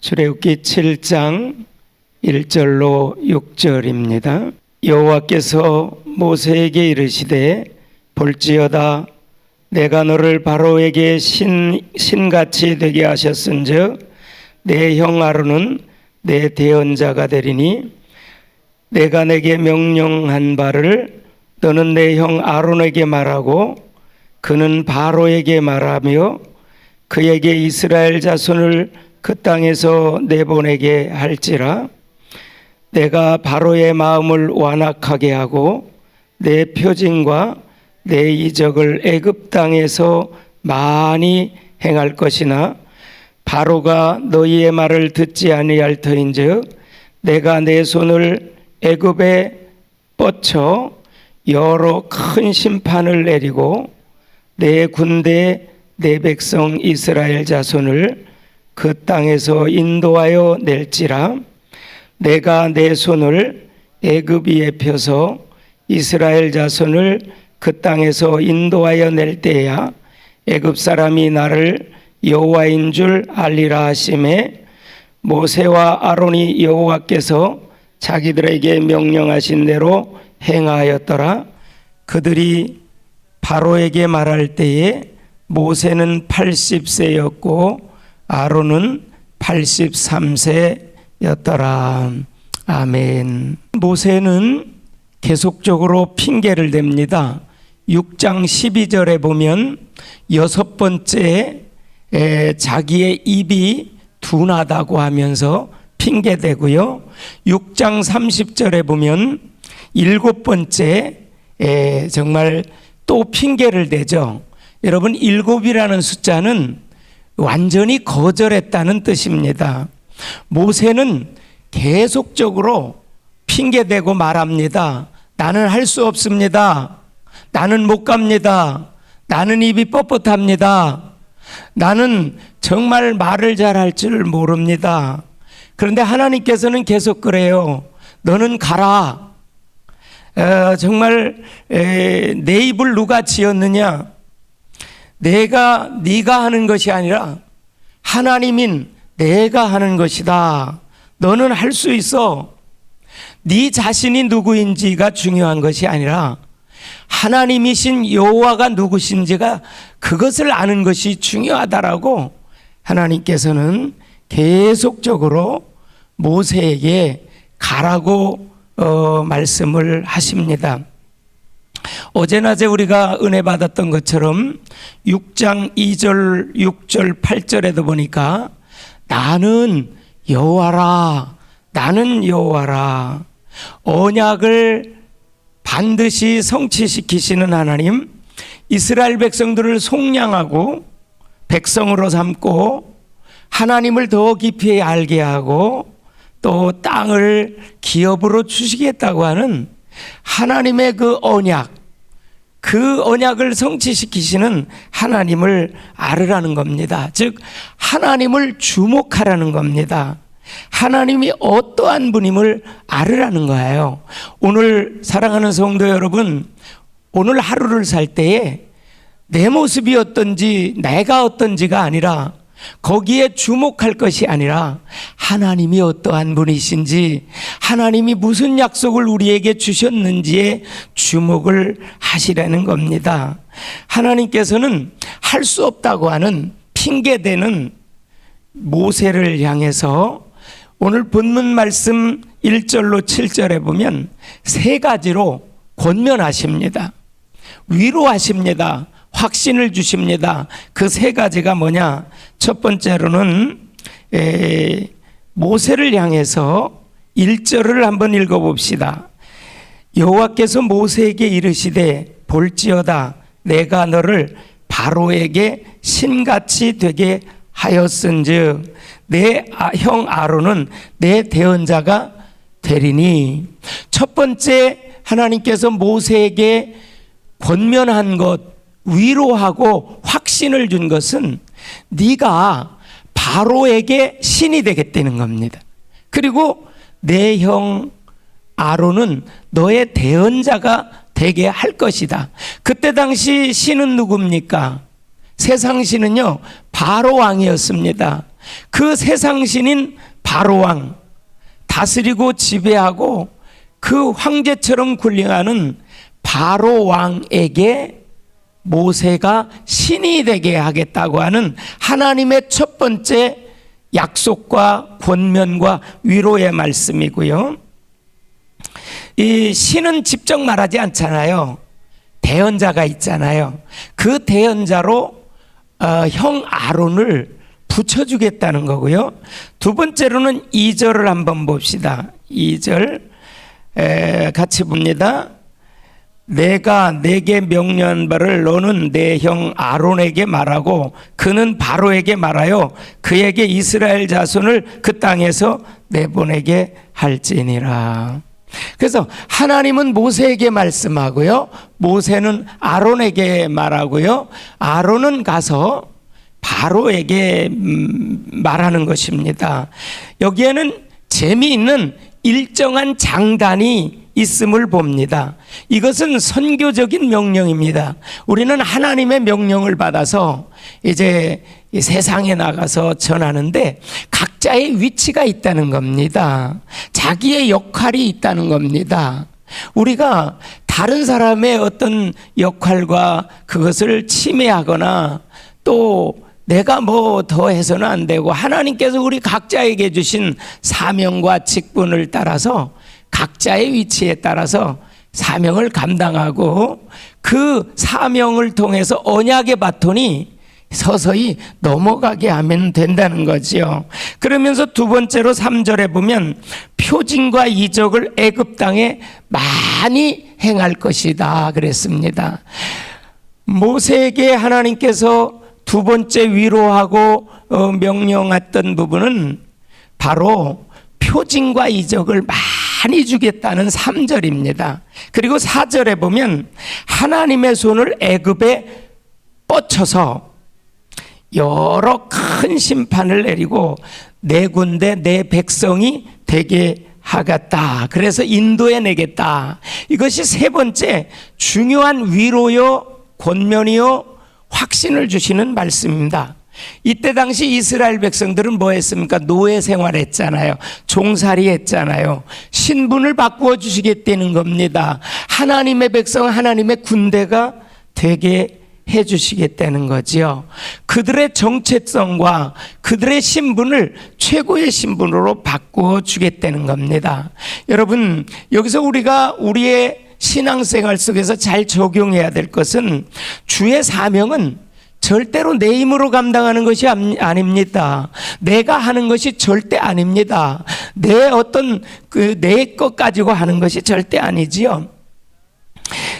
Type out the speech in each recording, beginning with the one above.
출애굽기 7장 1절로 6절입니다. 여호와께서 모세에게 이르시되 볼지어다 내가 너를 바로에게 신같이 되게 하셨은즉 내 형 아론은 내 대언자가 되리니 내가 내게 명령한 바를 너는 내 형 아론에게 말하고 그는 바로에게 말하며 그에게 이스라엘 자손을 그 땅에서 내보내게 할지라. 내가 바로의 마음을 완악하게 하고 내 표징과 내 이적을 애굽 땅에서 많이 행할 것이나 바로가 너희의 말을 듣지 아니할 터인즉 내가 내 손을 애굽에 뻗쳐 여러 큰 심판을 내리고 내 군대 내 백성 이스라엘 자손을 그 땅에서 인도하여 낼지라. 내가 내 손을 애굽 위에 펴서 이스라엘 자손을 그 땅에서 인도하여 낼 때야 애굽 사람이 나를 여호와인 줄 알리라 하심에 모세와 아론이 여호와께서 자기들에게 명령하신 대로 행하였더라. 그들이 바로에게 말할 때에 모세는 80세였고 아론은 83세였더라. 아멘. 모세는 계속적으로 핑계를 댑니다. 6장 12절에 보면 6번째 자기의 입이 둔하다고 하면서 핑계대고요. 6장 30절에 보면 7번째 정말 또 핑계를 대죠. 여러분 7이라는 숫자는 완전히 거절했다는 뜻입니다. 모세는 계속적으로 핑계대고 말합니다. 나는 할 수 없습니다. 나는 못 갑니다. 나는 입이 뻣뻣합니다. 나는 정말 말을 잘할 줄 모릅니다. 그런데 하나님께서는 계속 그래요. 너는 가라. 정말 내 입을 누가 지었느냐? 네가 하는 것이 아니라 하나님인 내가 하는 것이다. 너는 할 수 있어. 네 자신이 누구인지가 중요한 것이 아니라 하나님이신 여호와가 누구신지가 그것을 아는 것이 중요하다라고 하나님께서는 계속적으로 모세에게 가라고 말씀을 하십니다. 어제 낮에 우리가 은혜 받았던 것처럼 6장 2절, 6절, 8절에도 보니까 나는 여호와라, 나는 여호와라. 언약을 반드시 성취시키시는 하나님, 이스라엘 백성들을 속량하고 백성으로 삼고 하나님을 더 깊이 알게 하고 또 땅을 기업으로 주시겠다고 하는 하나님의 그 언약을 성취시키시는 하나님을 알으라는 겁니다. 즉 하나님을 주목하라는 겁니다. 하나님이 어떠한 분임을 알으라는 거예요. 오늘 사랑하는 성도 여러분, 오늘 하루를 살 때에 내 모습이 어떤지 내가 어떤지가 아니라 거기에 주목할 것이 아니라 하나님이 어떠한 분이신지 하나님이 무슨 약속을 우리에게 주셨는지에 주목을 하시라는 겁니다. 하나님께서는 할 수 없다고 하는 핑계대는 모세를 향해서 오늘 본문 말씀 1절로 7절에 보면 세 가지로 권면하십니다. 위로하십니다. 확신을 주십니다. 그 세 가지가 뭐냐? 첫 번째로는 모세를 향해서 1절을 한번 읽어봅시다. 여호와께서 모세에게 이르시되 볼지어다 내가 너를 바로에게 신같이 되게 하였은즉 내 형 아론은 내 대언자가 되리니. 첫 번째 하나님께서 모세에게 권면한 것, 위로하고 확신을 준 것은 네가 바로에게 신이 되겠다는 겁니다. 그리고 내 형 아론은 너의 대언자가 되게 할 것이다. 그때 당시 신은 누굽니까? 세상 신은요 바로 왕이었습니다. 그 세상신인 바로왕, 다스리고 지배하고 그 황제처럼 군림하는 바로왕에게 모세가 신이 되게 하겠다고 하는 하나님의 첫 번째 약속과 권면과 위로의 말씀이고요. 이 신은 직접 말하지 않잖아요. 대언자가 있잖아요. 그 대언자로 형 아론을 붙여주겠다는 거고요. 두 번째로는 2절을 한번 봅시다. 2절 같이 봅니다. 내가 내게 명령한 바를 너는 내 형 아론에게 말하고 그는 바로에게 말하여 그에게 이스라엘 자손을 그 땅에서 내보내게 할지니라. 그래서 하나님은 모세에게 말씀하고요, 모세는 아론에게 말하고요, 아론은 가서 바로에게 말하는 것입니다. 여기에는 재미있는 일정한 장단이 있음을 봅니다. 이것은 선교적인 명령입니다. 우리는 하나님의 명령을 받아서 이제 이 세상에 나가서 전하는데 각자의 위치가 있다는 겁니다. 자기의 역할이 있다는 겁니다. 우리가 다른 사람의 어떤 역할과 그것을 침해하거나 또 내가 뭐 더 해서는 안 되고, 하나님께서 우리 각자에게 주신 사명과 직분을 따라서 각자의 위치에 따라서 사명을 감당하고 그 사명을 통해서 언약의 바톤이 서서히 넘어가게 하면 된다는 거지요. 그러면서 두 번째로 3절에 보면 표징과 이적을 애굽 땅에 많이 행할 것이다 그랬습니다. 모세에게 하나님께서 두 번째 위로하고 명령했던 부분은 바로 표징과 이적을 많이 주겠다는 3절입니다. 그리고 4절에 보면 하나님의 손을 애굽에 뻗쳐서 여러 큰 심판을 내리고 내 군대 내 백성이 되게 하겠다. 그래서 인도해 내겠다. 이것이 세 번째 중요한 위로요, 권면이요, 확신을 주시는 말씀입니다. 이때 당시 이스라엘 백성들은 뭐 했습니까? 노예 생활했잖아요. 종살이 했잖아요. 신분을 바꾸어 주시겠다는 겁니다. 하나님의 백성, 하나님의 군대가 되게 해 주시겠다는 거지요. 그들의 정체성과 그들의 신분을 최고의 신분으로 바꾸어 주겠다는 겁니다. 여러분, 여기서 우리가 우리의 신앙생활 속에서 잘 적용해야 될 것은 주의 사명은 절대로 내 힘으로 감당하는 것이 아닙니다. 내가 하는 것이 절대 아닙니다. 내 어떤 내 것 가지고 하는 것이 절대 아니지요.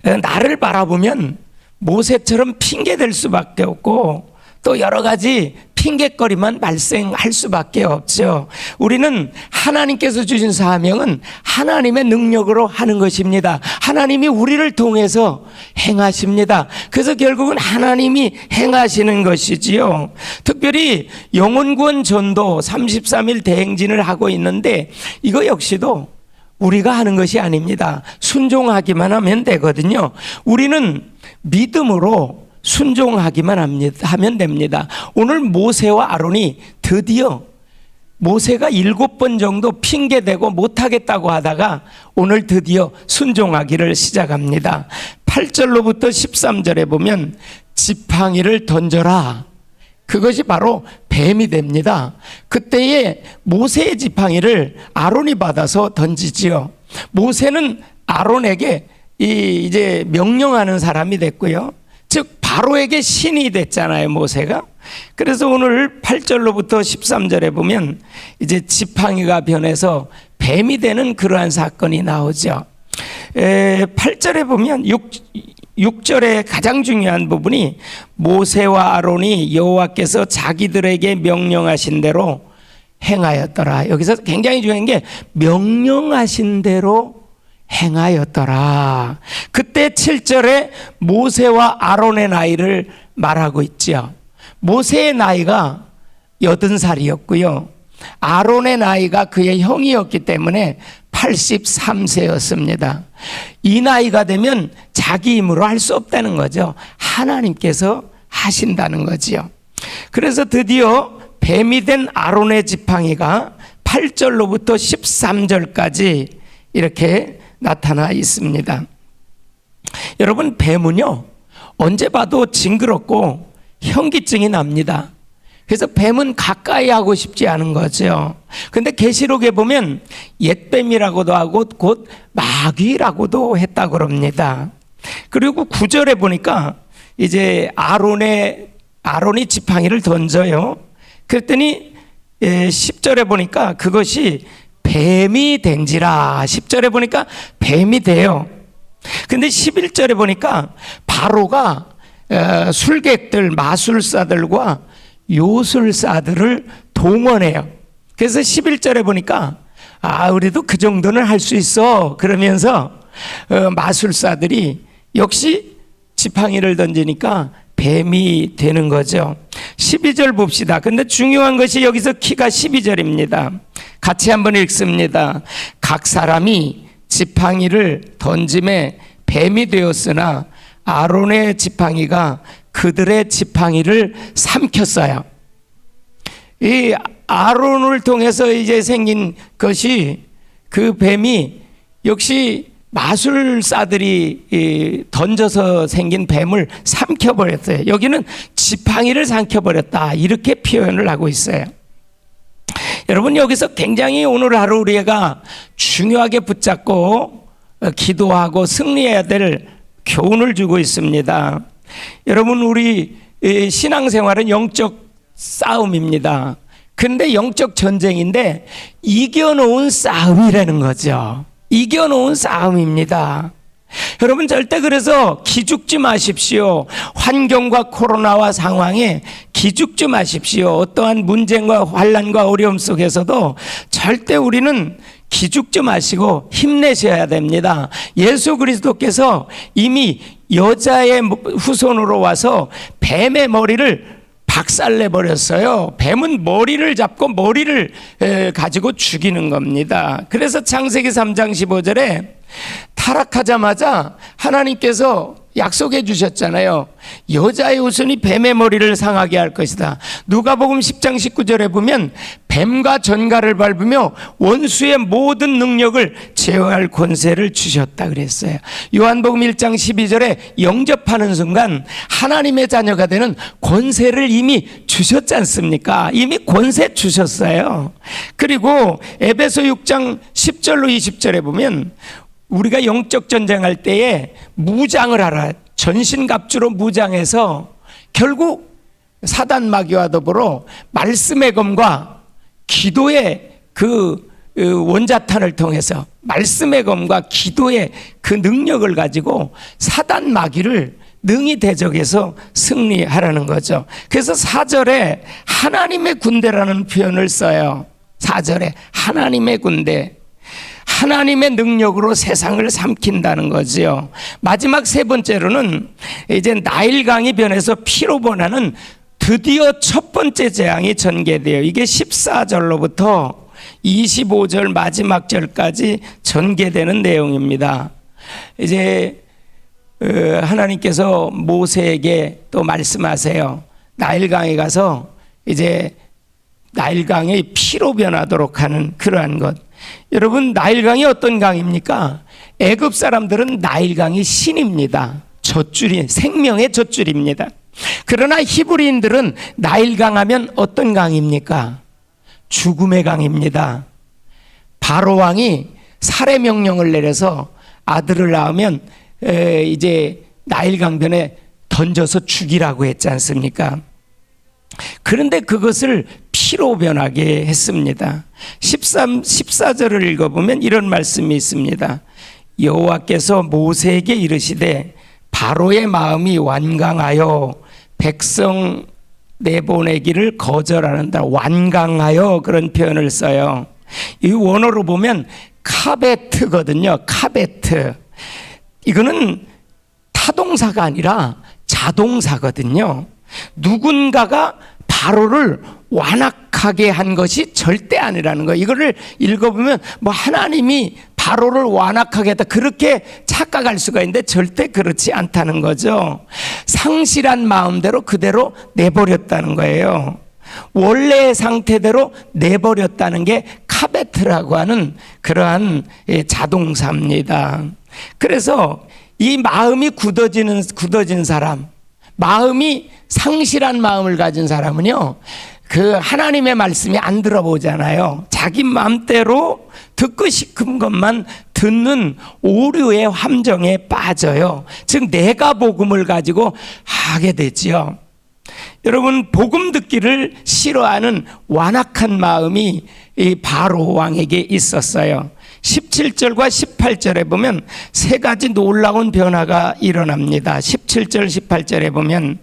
나를 바라보면 모세처럼 핑계 댈 수밖에 없고 또 여러 가지 핑계거리만 발생할 수밖에 없죠. 우리는 하나님께서 주신 사명은 하나님의 능력으로 하는 것입니다. 하나님이 우리를 통해서 행하십니다. 그래서 결국은 하나님이 행하시는 것이지요. 특별히 영혼구원 전도 33일 대행진을 하고 있는데 이거 역시도 우리가 하는 것이 아닙니다. 순종하기만 하면 되거든요. 우리는 믿음으로 순종하기만 하면 됩니다. 오늘 모세와 아론이 드디어 모세가 7번 정도 핑계대고 못하겠다고 하다가 오늘 드디어 순종하기를 시작합니다. 8절로부터 13절에 보면 지팡이를 던져라. 그것이 바로 뱀이 됩니다. 그때에 모세의 지팡이를 아론이 받아서 던지지요. 모세는 아론에게 이제 명령하는 사람이 됐고요. 즉 바로에게 신이 됐잖아요, 모세가. 그래서 오늘 8절로부터 13절에 보면 이제 지팡이가 변해서 뱀이 되는 그러한 사건이 나오죠. 8절에 보면 6절의 가장 중요한 부분이 모세와 아론이 여호와께서 자기들에게 명령하신 대로 행하였더라. 여기서 굉장히 중요한 게 명령하신 대로 행하였더라. 그때 7절에 모세와 아론의 나이를 말하고 있죠. 모세의 나이가 80살이었고요. 아론의 나이가 그의 형이었기 때문에 83세였습니다. 이 나이가 되면 자기 힘으로 할 수 없다는 거죠. 하나님께서 하신다는 거지요. 그래서 드디어 뱀이 된 아론의 지팡이가 8절로부터 13절까지 이렇게 나타나 있습니다. 여러분, 뱀은요 언제 봐도 징그럽고 현기증이 납니다. 그래서 뱀은 가까이 하고 싶지 않은 거죠. 근데 계시록에 보면 옛뱀이라고도 하고 곧 마귀라고도 했다고 합니다. 그리고 9절에 보니까 이제 아론이 지팡이를 던져요. 그랬더니 10절에 보니까 그것이 뱀이 된지라. 10절에 보니까 뱀이 돼요. 근데 11절에 보니까 바로가 술객들, 마술사들과 요술사들을 동원해요. 그래서 11절에 보니까 우리도 그 정도는 할 수 있어 그러면서 마술사들이 역시 지팡이를 던지니까 뱀이 되는 거죠. 12절 봅시다. 근데 중요한 것이 여기서 키가 12절입니다. 같이 한번 읽습니다. 각 사람이 지팡이를 던짐에 뱀이 되었으나 아론의 지팡이가 그들의 지팡이를 삼켰어요. 이 아론을 통해서 이제 생긴 것이, 그 뱀이 역시 마술사들이 던져서 생긴 뱀을 삼켜버렸어요. 여기는 지팡이를 삼켜버렸다 이렇게 표현을 하고 있어요. 여러분, 여기서 굉장히 오늘 하루 우리가 중요하게 붙잡고 기도하고 승리해야 될 교훈을 주고 있습니다. 여러분, 우리 신앙생활은 영적 싸움입니다. 근데 영적 전쟁인데 이겨놓은 싸움이라는 거죠. 이겨놓은 싸움입니다. 여러분, 절대 그래서 기죽지 마십시오. 환경과 코로나와 상황에 기죽지 마십시오. 어떠한 문제와 환난과 어려움 속에서도 절대 우리는 기죽지 마시고 힘내셔야 됩니다. 예수 그리스도께서 이미 여자의 후손으로 와서 뱀의 머리를 박살내 버렸어요. 뱀은 머리를 잡고 머리를 가지고 죽이는 겁니다. 그래서 창세기 3장 15절에 타락하자마자 하나님께서 약속해 주셨잖아요. 여자의 후손이 뱀의 머리를 상하게 할 것이다. 누가복음 10장 19절에 보면 뱀과 전갈을 밟으며 원수의 모든 능력을 제어할 권세를 주셨다 그랬어요. 요한복음 1장 12절에 영접하는 순간 하나님의 자녀가 되는 권세를 이미 주셨지 않습니까? 이미 권세 주셨어요. 그리고 에베소 6장 10절로 20절에 보면 우리가 영적 전쟁할 때에 무장을 하라. 전신갑주로 무장해서 결국 사단 마귀와 더불어 말씀의 검과 기도의 그 원자탄을 통해서 말씀의 검과 기도의 그 능력을 가지고 사단 마귀를 능히 대적해서 승리하라는 거죠. 그래서 4절에 하나님의 군대라는 표현을 써요. 4절에 하나님의 군대. 하나님의 능력으로 세상을 삼킨다는 거지요. 마지막 세 번째로는 이제 나일강이 변해서 피로 변하는 드디어 첫 번째 재앙이 전개돼요. 이게 14절로부터 25절 마지막 절까지 전개되는 내용입니다. 이제 하나님께서 모세에게 또 말씀하세요. 나일강에 가서 이제 나일강이 피로 변하도록 하는 그러한 것. 여러분, 나일강이 어떤 강입니까? 애굽 사람들은 나일강이 신입니다. 젖줄이, 생명의 젖줄입니다. 그러나 히브리인들은 나일강 하면 어떤 강입니까? 죽음의 강입니다. 바로 왕이 살해 명령을 내려서 아들을 낳으면 이제 나일강변에 던져서 죽이라고 했지 않습니까? 그런데 그것을 피로 변하게 했습니다. 14절을 읽어보면 이런 말씀이 있습니다. 여호와께서 모세에게 이르시되 바로의 마음이 완강하여 백성 내보내기를 거절하는다. 완강하여 그런 표현을 써요. 이 원어로 보면 카베트거든요. 카베트. 이거는 타동사가 아니라 자동사거든요. 누군가가 바로를 완악하게 한 것이 절대 아니라는 거예요. 이거를 읽어보면 뭐 하나님이 바로를 완악하게 했다 그렇게 착각할 수가 있는데 절대 그렇지 않다는 거죠. 상실한 마음대로 그대로 내버렸다는 거예요. 원래의 상태대로 내버렸다는 게 카베트라고 하는 그러한 자동사입니다. 그래서 이 마음이 굳어진 사람, 마음이 상실한 마음을 가진 사람은요, 그 하나님의 말씀이 안 들어보잖아요. 자기 마음대로 듣고 싶은 것만 듣는 오류의 함정에 빠져요. 즉 내가 복음을 가지고 하게 되지요. 여러분, 복음 듣기를 싫어하는 완악한 마음이 이 바로 왕에게 있었어요. 17절과 18절에 보면 세 가지 놀라운 변화가 일어납니다. 17절 18절에 보면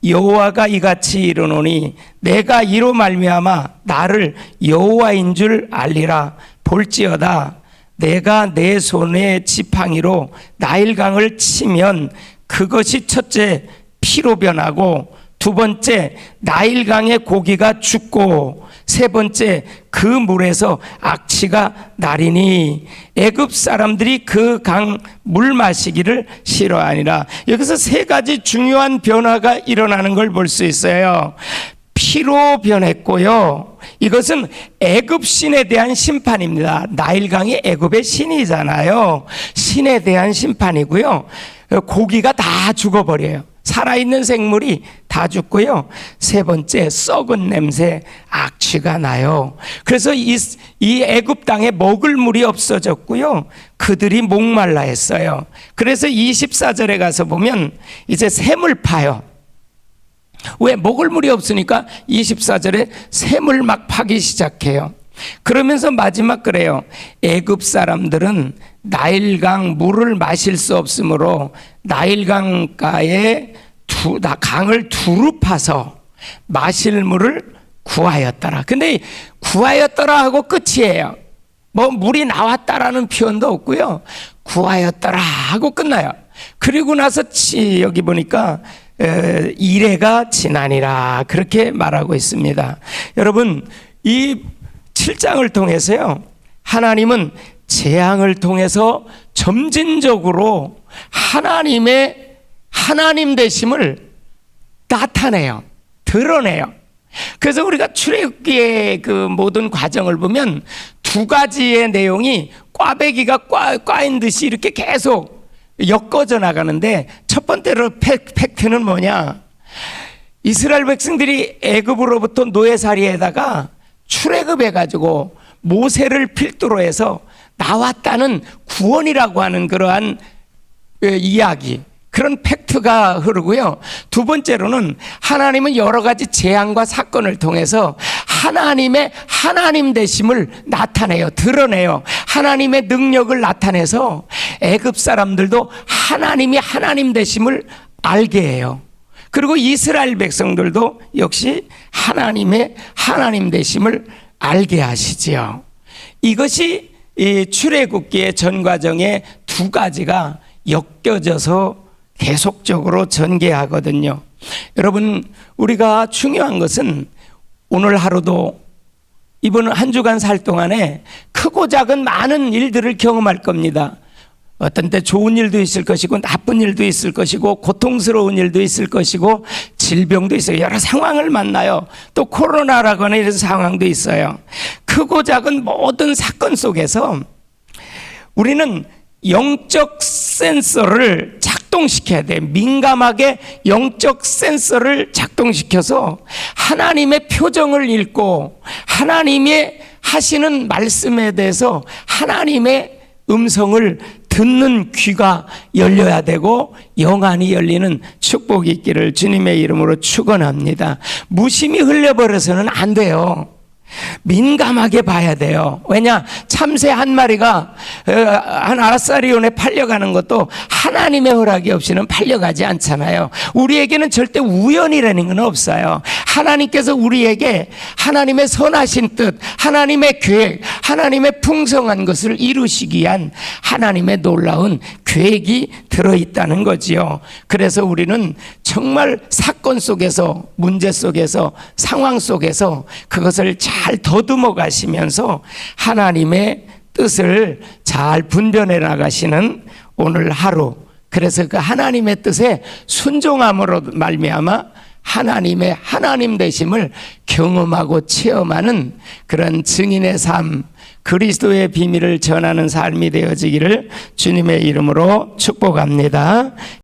여호와가 이같이 이르노니 내가 이로 말미암아 나를 여호와인 줄 알리라. 볼지어다 내가 내 손의 지팡이로 나일강을 치면 그것이 첫째 피로 변하고, 두 번째 나일강의 고기가 죽고, 세 번째 그 물에서 악취가 나리니 애굽 사람들이 그 강 물 마시기를 싫어하니라. 여기서 세 가지 중요한 변화가 일어나는 걸 볼 수 있어요. 피로 변했고요. 이것은 애굽 신에 대한 심판입니다. 나일강이 애굽의 신이잖아요. 신에 대한 심판이고요. 고기가 다 죽어버려요. 살아있는 생물이 다 죽고요. 세 번째, 썩은 냄새, 악취가 나요. 그래서 이 애굽 땅에 먹을 물이 없어졌고요. 그들이 목말라 했어요. 그래서 24절에 가서 보면 이제 샘을 파요. 왜? 먹을 물이 없으니까 24절에 샘을 막 파기 시작해요. 그러면서 마지막 그래요. 애굽 사람들은 나일강 물을 마실 수 없으므로 나일강가에 강을 두루 파서 마실 물을 구하였더라. 근데 구하였더라 하고 끝이에요. 뭐 물이 나왔다라는 표현도 없고요. 구하였더라 하고 끝나요. 그리고 나서 여기 보니까 이래가 지나니라 그렇게 말하고 있습니다. 여러분, 이 7장을 통해서요, 하나님은 재앙을 통해서 점진적으로 하나님 되심을 나타내요. 드러내요. 그래서 우리가 출애굽기의 그 모든 과정을 보면 두 가지의 내용이 꽈배기가 꽈인 듯이 이렇게 계속 엮어져 나가는데, 첫 번째로 팩트는 뭐냐? 이스라엘 백성들이 애굽으로부터 노예살이에다가 출애굽해가지고 모세를 필두로 해서 나왔다는 구원이라고 하는 그러한 이야기, 그런 팩트가 흐르고요. 두 번째로는 하나님은 여러 가지 재앙과 사건을 통해서 하나님의 하나님 되심을 나타내요. 드러내요. 하나님의 능력을 나타내서 애굽 사람들도 하나님이 하나님 되심을 알게 해요. 그리고 이스라엘 백성들도 역시 하나님의 하나님 되심을 알게 하시지요. 이것이 이 출애굽기의 전 과정의 두 가지가 엮여져서 계속적으로 전개하거든요. 여러분, 우리가 중요한 것은 오늘 하루도 이번 한 주간 살 동안에 크고 작은 많은 일들을 경험할 겁니다. 어떤 때 좋은 일도 있을 것이고 나쁜 일도 있을 것이고 고통스러운 일도 있을 것이고 질병도 있어요. 여러 상황을 만나요. 또 코로나라고 하는 이런 상황도 있어요. 크고 작은 모든 사건 속에서 우리는 영적 센서를 작동시켜야 돼. 민감하게 영적 센서를 작동시켜서 하나님의 표정을 읽고 하나님의 하시는 말씀에 대해서 하나님의 음성을 듣는 귀가 열려야 되고 영안이 열리는 축복이 있기를 주님의 이름으로 축원합니다. 무심히 흘려버려서는 안 돼요. 민감하게 봐야 돼요. 왜냐? 참새 한 마리가 한 아라사리온에 팔려가는 것도 하나님의 허락이 없이는 팔려가지 않잖아요. 우리에게는 절대 우연이라는 건 없어요. 하나님께서 우리에게 하나님의 선하신 뜻, 하나님의 계획, 하나님의 풍성한 것을 이루시기 위한 하나님의 놀라운 계획이 들어있다는 거지요. 그래서 우리는 정말 사건 속에서, 문제 속에서, 상황 속에서 그것을 잘 더듬어 가시면서 하나님의 뜻을 잘 분별해 나가시는 오늘 하루, 그래서 그 하나님의 뜻에 순종함으로 말미암아 하나님의 하나님 되심을 경험하고 체험하는 그런 증인의 삶, 그리스도의 비밀을 전하는 삶이 되어지기를 주님의 이름으로 축복합니다.